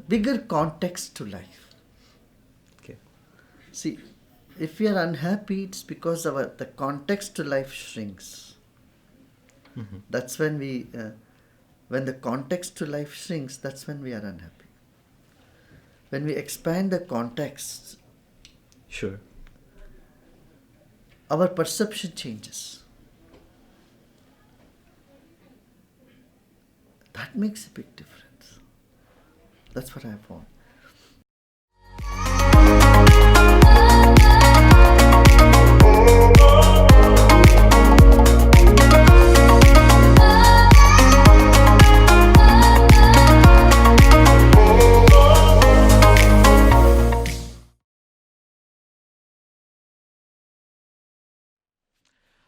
bigger context to life. Okay. See, if we are unhappy, it's because the context to life shrinks. Mm-hmm. That's when the context to life shrinks, that's when we are unhappy. When we expand the context, Sure. our perception changes. That makes a big difference. That's what I found.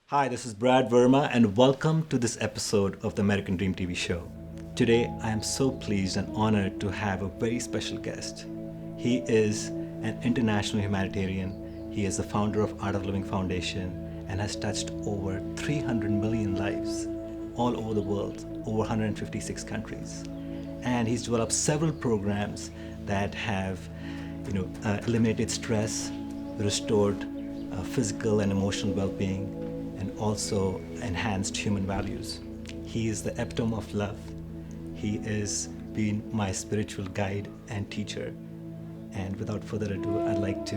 Hi, this is Brad Verma, and welcome to this episode of the American Dream TV show. Today, I am so pleased and honored to have a very special guest. He is an international humanitarian. He is the founder of Art of Living Foundation and has touched over 300 million lives all over the world, over 156 countries. And he's developed several programs that have, eliminated stress, restored physical and emotional well-being, and also enhanced human values. He is the epitome of love. He is been my spiritual guide and teacher. And without further ado, I'd like to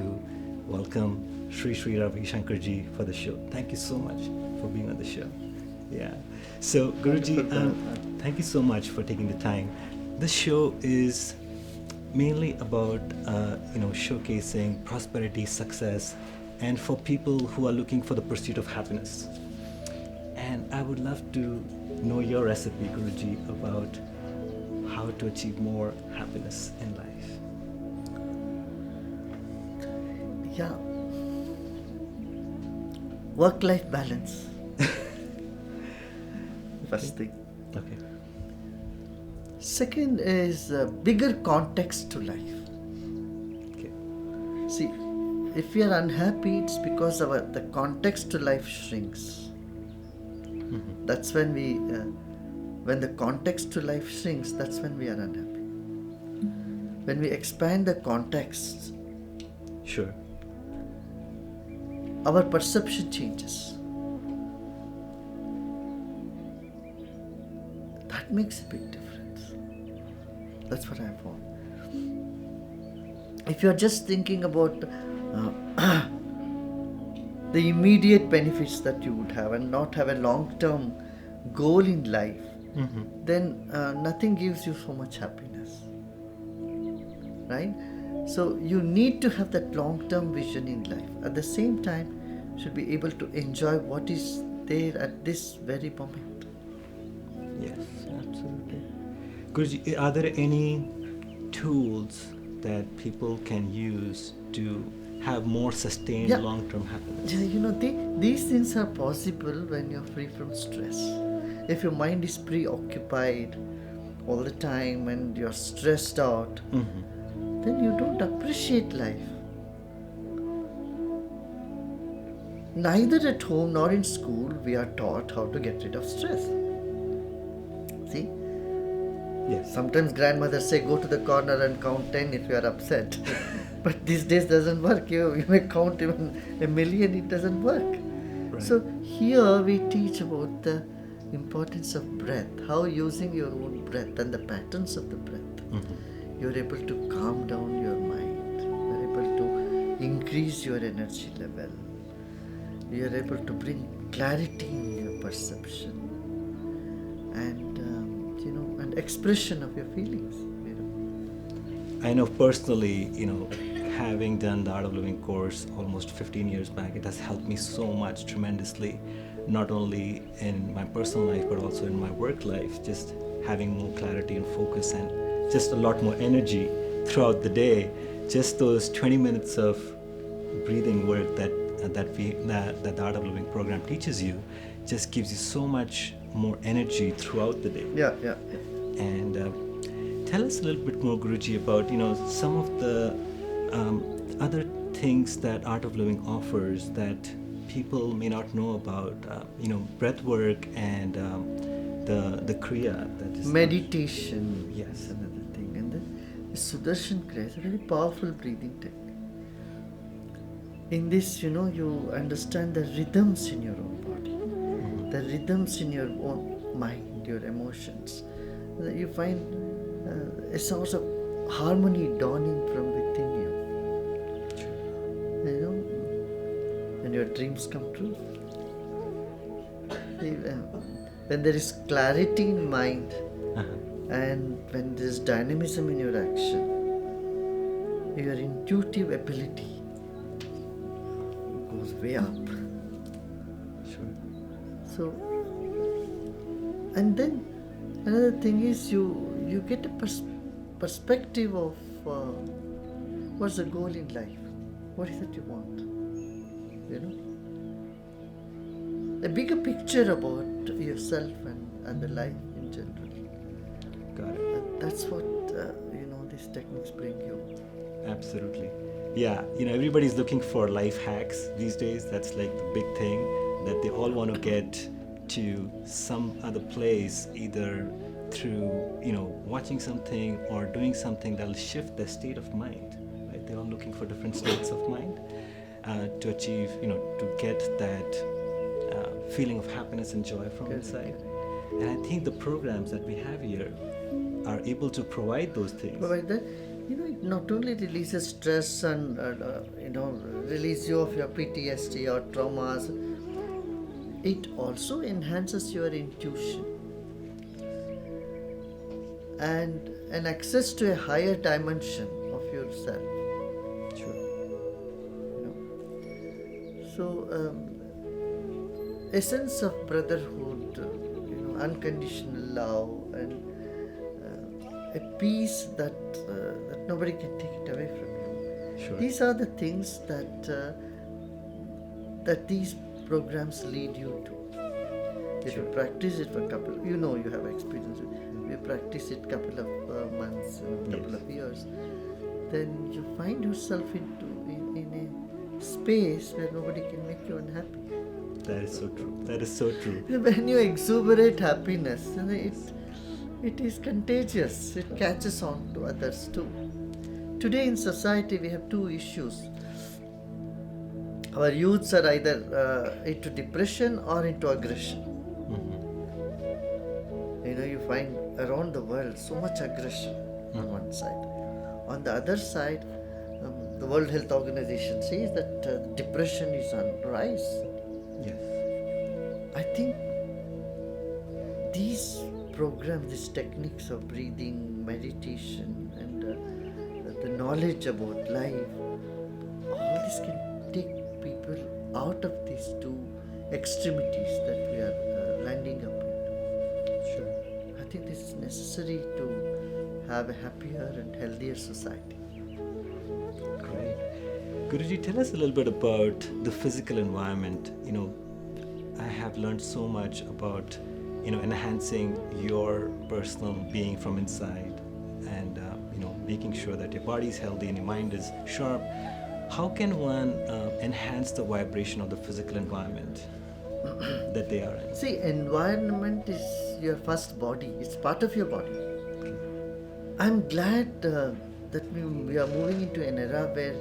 welcome Sri Ravi Shankar ji for the show. Thank you so much for being on the show. Yeah. So Guruji, thank you so much for taking the time. This show is mainly about showcasing prosperity, success, and for people who are looking for the pursuit of happiness. And I would love to know your recipe, Guruji, about how to achieve more happiness in life. Yeah. Work-life balance. First thing. Okay. Second is bigger context to life. Okay. See, if we are unhappy, it's because the context to life shrinks. Mm-hmm. That's when the context to life shrinks, that's when we are unhappy. When we expand the context, Sure. our perception changes. That makes a big difference. That's what I found. If you're just thinking about the immediate benefits that you would have and not have a long-term goal in life, Mm-hmm. then nothing gives you so much happiness, right? So you need to have that long-term vision in life. At the same time, you should be able to enjoy what is there at this very moment. Yes, absolutely. Guruji, are there any tools that people can use to have more sustained Yeah. long-term happiness? These things are possible when you're free from stress. If your mind is preoccupied all the time and you're stressed out, Mm-hmm. then you don't appreciate life. Neither at home nor in school we are taught how to get rid of stress. See? Yes. Sometimes grandmothers say go to the corner and count 10 if you are upset. But these days doesn't work. You may count even 1,000,000, it doesn't work. Right. So here we teach about the importance of breath, how using your own breath and the patterns of the breath, Mm-hmm. you're able to calm down your mind, you're able to increase your energy level, you're able to bring clarity in your perception and and expression of your feelings. I know personally, having done the Art of Living course almost 15 years back, it has helped me so much tremendously, not only in my personal life, but also in my work life, just having more clarity and focus and just a lot more energy throughout the day. Just those 20 minutes of breathing work that the Art of Living program teaches you just gives you so much more energy throughout the day. Yeah. And tell us a little bit more, Guruji, about some of the other things that Art of Living offers that people may not know about. Breath work and the kriya, that is Meditation. Yes. Another thing, and the Sudarshan Kriya is a very powerful breathing technique. In this, you understand the rhythms in your own body, the rhythms in your own mind, your emotions. You find a source of harmony dawning from within you. When your dreams come true. When there is clarity in mind and when there is dynamism in your action, your intuitive ability goes way up. Sure. So, and then another thing is you get a perspective of what's the goal in life, what is it you want, a bigger picture about yourself and the life in general. Got it. And that's what these techniques bring you. Absolutely. Yeah, everybody's looking for life hacks these days. That's like the big thing, that they all want to get to some other place, either through, watching something or doing something that'll shift their state of mind, right? They're all looking for different states of mind to achieve, to get that feeling of happiness and joy from inside. And I think the programs that we have here are able to provide those things. Provide that. It not only releases stress and release you of your PTSD or traumas, it also enhances your intuition and an access to a higher dimension of yourself. Sure. So a sense of brotherhood, unconditional love, and a peace that nobody can take it away from you. Sure. These are the things that these programs lead you to. If you practice it for a couple, you have experience with it. If you practice it couple of months, couple of years, then you find yourself in a space where nobody can make you unhappy. That is so true. That is so true. When you exuberate happiness, it is contagious. It catches on to others too. Today in society we have two issues. Our youths are either into depression or into aggression. You find around the world so much aggression on one side. On the other side, the World Health Organization says that depression is on rise. Yes. I think these programs, these techniques of breathing, meditation, and the knowledge about life, all this can take people out of these two extremities that we are landing up into. Sure. I think this is necessary to have a happier and healthier society. Great. Guruji, tell us a little bit about the physical environment. I have learned so much about, enhancing your personal being from inside and, making sure that your body is healthy and your mind is sharp. How can one enhance the vibration of the physical environment that they are in? See, environment is your first body. It's part of your body. I'm glad that we are moving into an era where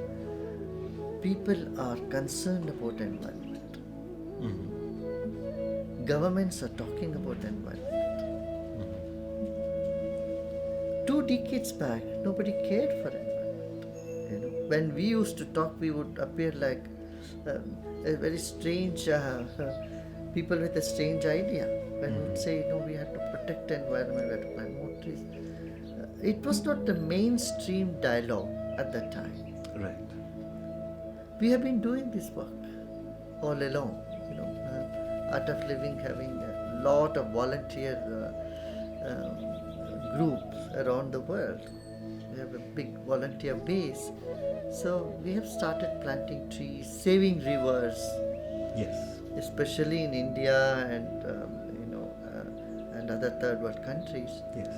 people are concerned about environment. Governments are talking about environment. 2 decades back, nobody cared for environment. When we used to talk, we would appear like a very strange people with a strange idea. When we would say, no, we have to protect the environment, we have to plant more trees. It was not the mainstream dialogue at that time. Right. We have been doing this work all along. Art of Living having a lot of volunteer groups around the world. We have a big volunteer base. So we have started planting trees, saving rivers. Yes. Especially in India and and other third world countries. Yes.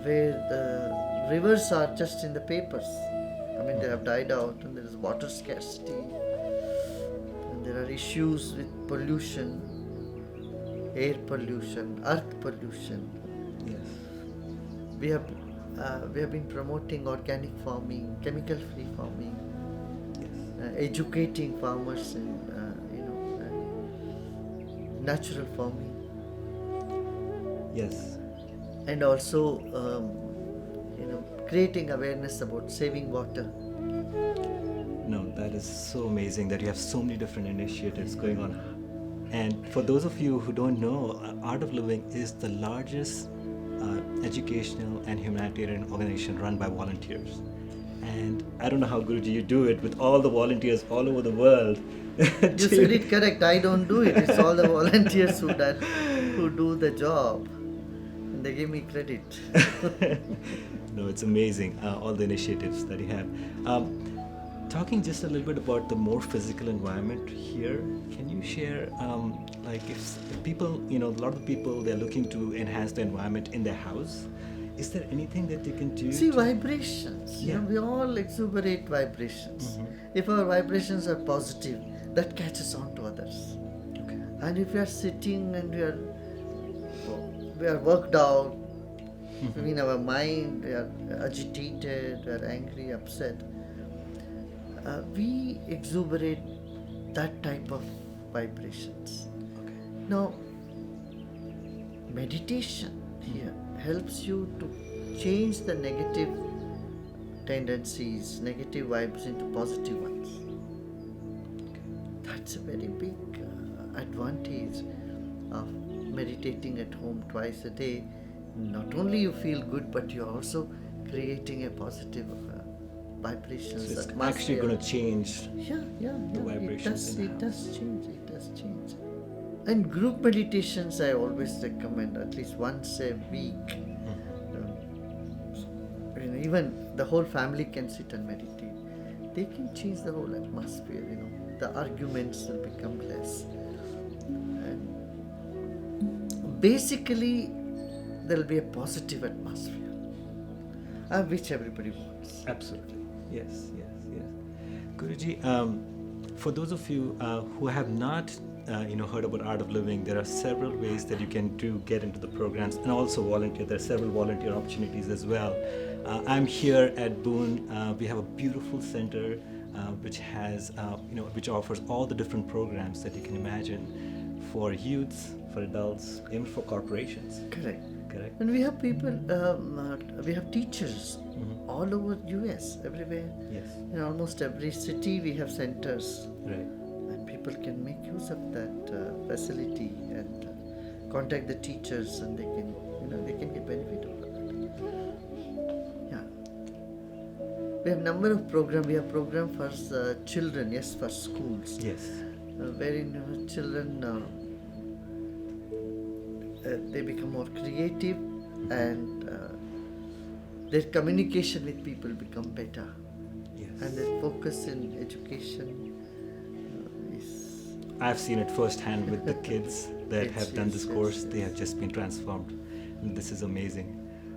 Where the rivers are just in the papers. They have died out and there is water scarcity. There are issues with pollution, air pollution, earth pollution. Yes. We have we have been promoting organic farming, chemical-free farming, Yes. educating farmers in natural farming, Yes. and also creating awareness about saving water. No, that is so amazing that you have so many different initiatives going on. And for those of you who don't know, Art of Living is the largest educational and humanitarian organization run by volunteers. And I don't know how, Guruji, you do it with all the volunteers all over the world. You said it correct. I don't do it. It's all the volunteers who do the job, and they give me credit. No, it's amazing, all the initiatives that you have. Talking just a little bit about the more physical environment here, can you share, like if people, a lot of the people, they're looking to enhance the environment in their house. Is there anything that they can do? See, vibrations. Yeah. We all exuberate vibrations. Mhm. If our vibrations are positive, that catches on to others. Okay. And if we are sitting and we are worked out, I mean our mind, we are agitated, we are angry, upset, we exuberate that type of vibrations. Okay. Now, meditation here helps you to change the negative tendencies, negative vibes into positive ones. That's a very big advantage of meditating at home twice a day. Not only you feel good, but you're also creating a positive vibrations. So it's atmosphere. actually going to change. Yeah. the vibrations in It the does change. And group meditations, I always recommend at least once a week. Even the whole family can sit and meditate. They can change the whole atmosphere. The arguments will become less. And basically, there will be a positive atmosphere, which everybody wants. Absolutely. Yes. Guruji, for those of you who have not heard about Art of Living, there are several ways that you can get into the programs and also volunteer. There are several volunteer opportunities as well. I'm here at Boone. We have a beautiful center which has, which offers all the different programs that you can imagine for youths, for adults, even for corporations. Correct. Correct? And we have people, we have teachers all over US, everywhere. Yes. In almost every city we have centers. Right. And people can make use of that facility and contact the teachers, and they can get benefit out of it. Yeah. We have number of programs. We have program for children, yes, for schools. Yes. Wherein children they become more creative, and their communication with people become better, Yes. and their focus in education is. I've seen it firsthand with the kids that Yes, have done yes, this yes, course. They yes. have just been transformed. And this is amazing.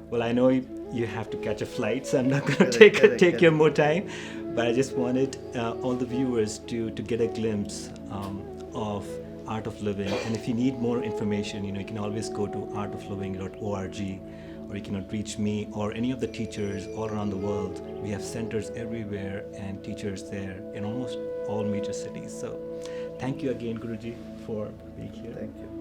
Well, I know you have to catch a flight, so I'm not going to take your more time. But I just wanted all the viewers to get a glimpse of Art of Living. And if you need more information, you can always go to artofliving.org, or you can reach me or any of the teachers all around the world. We have centers everywhere and teachers there in almost all major cities. So thank you again, Guruji, for being here. Thank you.